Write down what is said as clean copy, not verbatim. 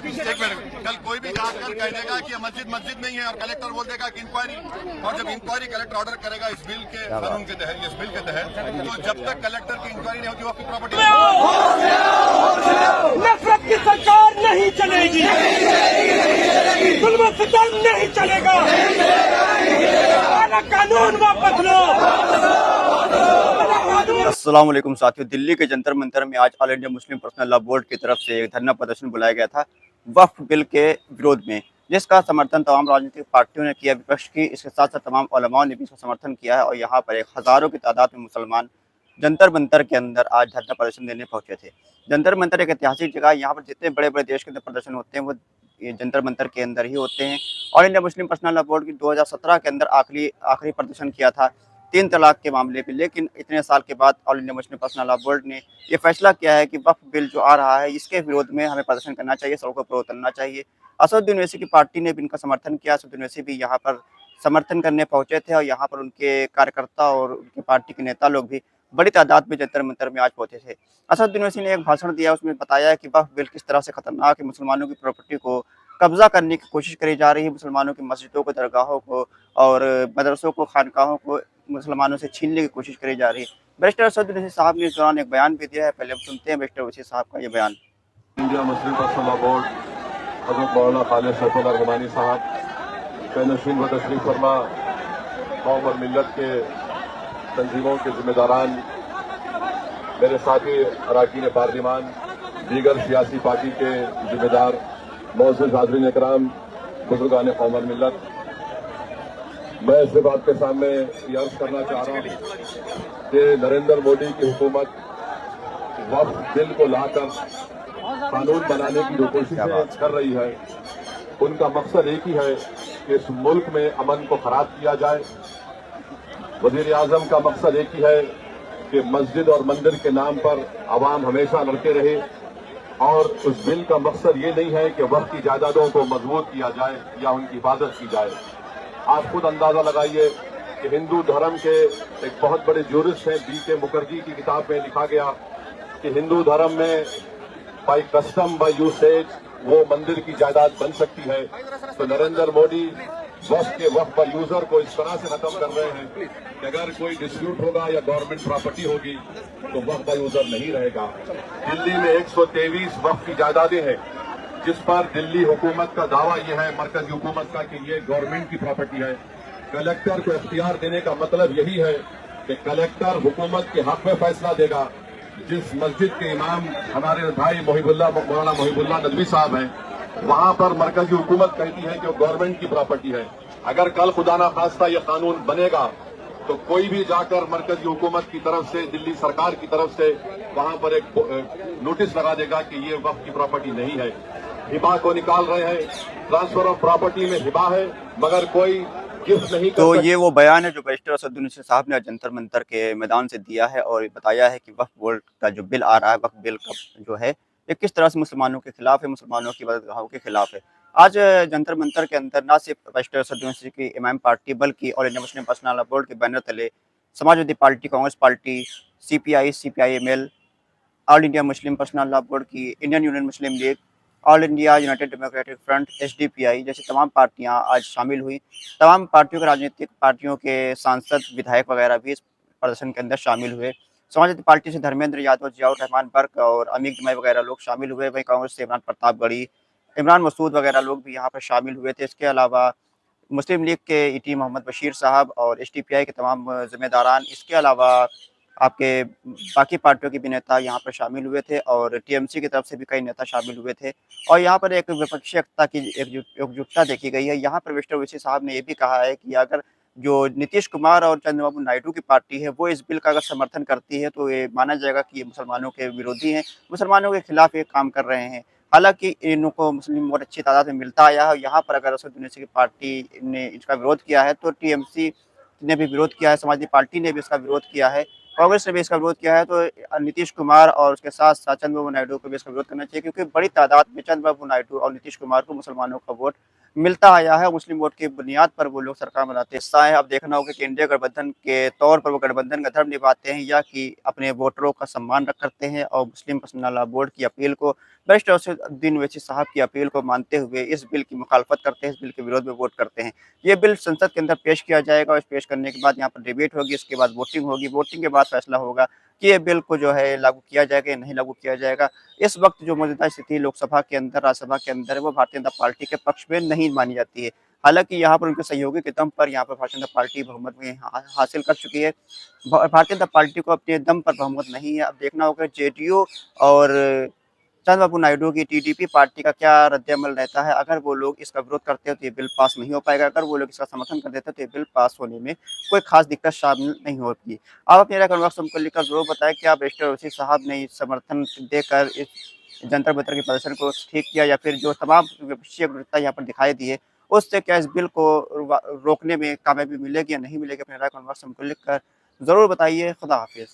एक मिनट, कल कोई भी जाकर कह देगा कि मस्जिद मस्जिद नहीं है और कलेक्टर बोल देगा कि इंक्वायरी, और जब इंक्वायरी कलेक्टर ऑर्डर करेगा इस बिल के कानून के तहत, इस बिल के तहत, तो जब तक कलेक्टर की इंक्वायरी नहीं होगी वक्त की प्रॉपर्टी नफरत की सरकार नहीं चलेगी, जुल्म सितम नहीं चलेगा, कानून वापस लो। अस्सलाम वालेकुम साथियों, दिल्ली के जंतर मंतर में आज all India Muslim Personal Law Board की तरफ से एक धरना प्रदर्शन बुलाया गया था वक्फ बिल के विरोध में, जिसका समर्थन तमाम राजनीतिक पार्टियों ने किया, विपक्ष की, इसके साथ साथ तमाम उलमाओं ने भी इसका समर्थन किया है। और यहाँ पर एक हज़ारों की तादाद में मुसलमान जंतर मंतर के अंदर आज धरना प्रदर्शन देने पहुंचे थे। जंतर मंतर एक ऐतिहासिक जगह है, यहाँ पर जितने बड़े बड़े देश के अंदर प्रदर्शन होते हैं वो ये जंतर मंतर के अंदर ही होते हैं। All India Muslim Personal Law Board की 2017 के अंदर आखिरी प्रदर्शन किया था 3 तलाक के मामले पे, लेकिन इतने साल के बाद all India Muslim Personal Law board ने ये फैसला किया है कि वक्फ बिल जो आ रहा है इसके विरोध में हमें प्रदर्शन करना चाहिए, सड़कों पर उतरना चाहिए। असदुद्दीन ओवैसी की पार्टी ने भी इनका समर्थन किया। असदुद्दीन ओवैसी भी यहाँ पर समर्थन करने पहुंचे थे और यहाँ पर उनके कार्यकर्ता और उनकी पार्टी के नेता लोग भी बड़ी तादाद में जंतर मंतर में आज पहुंचे थे। असदुद्दीन ओवैसी ने एक भाषण दिया, उसमें बताया है कि वक्फ बिल किस तरह से खतरनाक है, मुसलमानों की प्रॉपर्टी को कब्जा करने की कोशिश करी जा रही है, मुसलमानों की मस्जिदों को, दरगाहों को और मदरसों को, खानकाहों को मुसलमानों से छीनने की कोशिश करी जा रही है। बैरिस्टर असदुद्दीन ओवैसी साहब ने इस दौरान एक बयान भी दिया है, पहले हम सुनते हैं बैरिस्टर ओवैसी साहब का ये बयान। India Muslim Personal Law board हज़रत मौलाना खालिद शैखुल्लाह रहमानी साहब के नशीन व तशरीफ फरमा, कौम और मिल्लत के तंजीमों के जिम्मेदारान, मेरे साथी अरकान पार्लिमान, दीगर सियासी पार्टी के जिम्मेदार, मोअज़्ज़िज़ हाज़रीन इकराम, बुजुर्गान कौम और मिल्लत, मैं इस बात के सामने ये अर्ज करना चाह रहा हूँ कि नरेंद्र मोदी की हुकूमत वक्फ बिल को लाकर कानून बनाने की जो कोशिशें कर रही है, उनका मकसद एक ही है कि इस मुल्क में अमन को खराब किया जाए। वजीर आजम का मकसद एक ही है कि मस्जिद और मंदिर के नाम पर आवाम हमेशा लड़ते रहे, और उस बिल का मकसद ये नहीं है कि वक्फ की जायदादों को मजबूत किया जाए या उनकी हिफाजत की जाए। आप खुद अंदाजा लगाइए कि हिंदू धर्म के एक बहुत बड़े ज्यूरिस्ट हैं, B.K. मुखर्जी की किताब में लिखा गया कि हिंदू धर्म में बाई कस्टम बाई यूसेज वो मंदिर की जायदाद बन सकती है। तो नरेंद्र मोदी वक्फ के वक्फ पर यूजर को इस तरह से खत्म कर रहे हैं कि अगर कोई डिस्प्यूट होगा या गवर्नमेंट प्रॉपर्टी होगी तो वक्फ पर यूजर नहीं रहेगा। दिल्ली में 123 वक्फ की जायदादें हैं, जिस पर दिल्ली हुकूमत का दावा यह है, मरकजी हुकूमत का, कि ये गवर्नमेंट की प्रॉपर्टी है। कलेक्टर को इख्तियार देने का मतलब यही है कि कलेक्टर हुकूमत के हक में फैसला देगा। जिस मस्जिद के इमाम हमारे भाई मौलाना मोहिबुल्लाह नदवी साहब हैं, वहां पर मरकजी हुकूमत कहती है कि वो गवर्नमेंट की प्रॉपर्टी है। अगर कल खुदा ना खास्ता ये कानून बनेगा तो कोई भी जाकर मरकजी हुकूमत की तरफ से, दिल्ली सरकार की तरफ से वहां पर एक नोटिस लगा देगा कि ये वक्फ की प्रॉपर्टी नहीं है। हिबा को निकाल रहे हैं, ट्रांसफर ऑफ प्रॉपर्टी में हिबा है, मगर कोई गिफ्ट नहीं कर तो ये वो बयान है जो बैरिस्टर असदुद्दीन ओवैसी साहब ने जंतर मंतर के मैदान से दिया है और बताया है कि वक्फ बोर्ड का जो बिल आ रहा है, वक्फ बिल का जो है ये किस तरह से मुसलमानों के खिलाफ है, मुसलमानों की बदगाहों के खिलाफ है। आज जंतर मंतर के अंदर न सिर्फ बैरिस्टर असदुद्दीन ओवैसी की इमाम पार्टी, बल्कि All India Muslim Personal Law Board के बैनर तले Samajwadi party, Congress party, CPI, CPIML, All India Muslim Personal Law Board की, Indian Union Muslim League, All India United Democratic Front, SDPI जैसी तमाम पार्टियां आज शामिल हुई। तमाम पार्टियों के, राजनीतिक पार्टियों के सांसद, विधायक वगैरह भी इस प्रदर्शन के अंदर शामिल हुए। समाजवादी पार्टी से धर्मेंद्र यादव, जियाउर रहमान बर्क और अमीर जमाई वगैरह लोग शामिल हुए। वहीं कांग्रेस से इमरान प्रतापगढ़ी, इमरान मसूद वगैरह लोग भी यहाँ पर शामिल हुए थे। इसके अलावा मुस्लिम लीग के ET मोहम्मद बशीर साहब और SDPI के तमाम जिम्मेदारान, इसके अलावा आपके बाकी पार्टियों के भी नेता यहाँ पर शामिल हुए थे और TMC की तरफ से भी कई नेता शामिल हुए थे। और यहाँ पर एक विपक्षी एकता की एकजुटता देखी गई है। यहाँ पर बैरिस्टर ओवैसी साहब ने ये भी कहा है कि अगर जो नीतीश कुमार और चंद्रबाबू नायडू की पार्टी है वो इस बिल का अगर समर्थन करती है तो ये माना जाएगा कि ये मुसलमानों के विरोधी हैं, मुसलमानों के खिलाफ ये काम कर रहे हैं। हालांकि इनको मुस्लिम वोट अच्छी तादाद में मिलता आया है। यहाँ पर अगर असदुद्दीन ओवैसी की पार्टी ने इसका विरोध किया है तो TMC ने भी विरोध किया है, समाजवादी पार्टी ने भी इसका विरोध किया है, कांग्रेस ने भी इसका विरोध किया है। तो नीतीश कुमार और उसके साथ साथ चंद्रबाबू नायडू को भी इसका विरोध करना चाहिए, क्योंकि बड़ी तादाद में चंद्रबाबू नायडू और नीतीश कुमार को मुसलमानों का वोट मिलता आया है। मुस्लिम वोट की बुनियाद पर वो लोग सरकार बनाते हिस्सा है। अब देखना होगा कि इंडिया गठबंधन के तौर पर वो गठबंधन का धर्म निभाते हैं या कि अपने वोटरों का सम्मान करते हैं और मुस्लिम पर्सनल लॉ बोर्ड की अपील को, बैरिस्टर असदुद्दीन ओवैसी साहब की अपील को मानते हुए इस बिल की मुखालफत करते हैं, इस बिल के विरोध में वोट करते हैं। ये बिल संसद के अंदर पेश किया जाएगा और पेश करने के बाद यहाँ पर डिबेट होगी, इसके बाद वोटिंग होगी। वोटिंग के बाद फैसला होगा कि ये बिल को जो है लागू किया जाएगा या नहीं लागू किया जाएगा। इस वक्त जो मौजूदा स्थिति लोकसभा के अंदर, राज्यसभा के अंदर है, वो भारतीय जनता पार्टी के पक्ष में नहीं मानी जाती है। हालांकि यहाँ पर उनके सहयोगी के दम पर यहाँ पर भारतीय जनता पार्टी बहुमत में हासिल कर चुकी है। भारतीय जनता पार्टी को अपने दम पर बहुमत नहीं है। अब देखना होगा जेडीयू और चंद्रबाबू नायडू की टीडीपी पार्टी का क्या रद्द-ए-अमल रहता है। अगर वो लोग इसका विरोध करते हैं तो ये बिल पास नहीं हो पाएगा, अगर वो लोग इसका समर्थन कर देते हैं तो ये बिल पास होने में कोई खास दिक्कत शामिल नहीं होती। आप अपनी राय कमेंट बॉक्स में हमको लिखकर ज़रूर बताएं कि आप बैरिस्टर ओवैसी साहब ने समर्थन देकर इस जंतर मंतर के प्रदर्शन को ठीक किया या फिर जो तमाम विपक्षी विरोधता यहाँ पर दिखाई दी है, उससे क्या इस बिल को रोकने में कामयाबी मिलेगी या नहीं मिलेगी। अपनी राय कमेंट बॉक्स में हमको लिखकर ज़रूर बताइए। खुदा हाफिज़।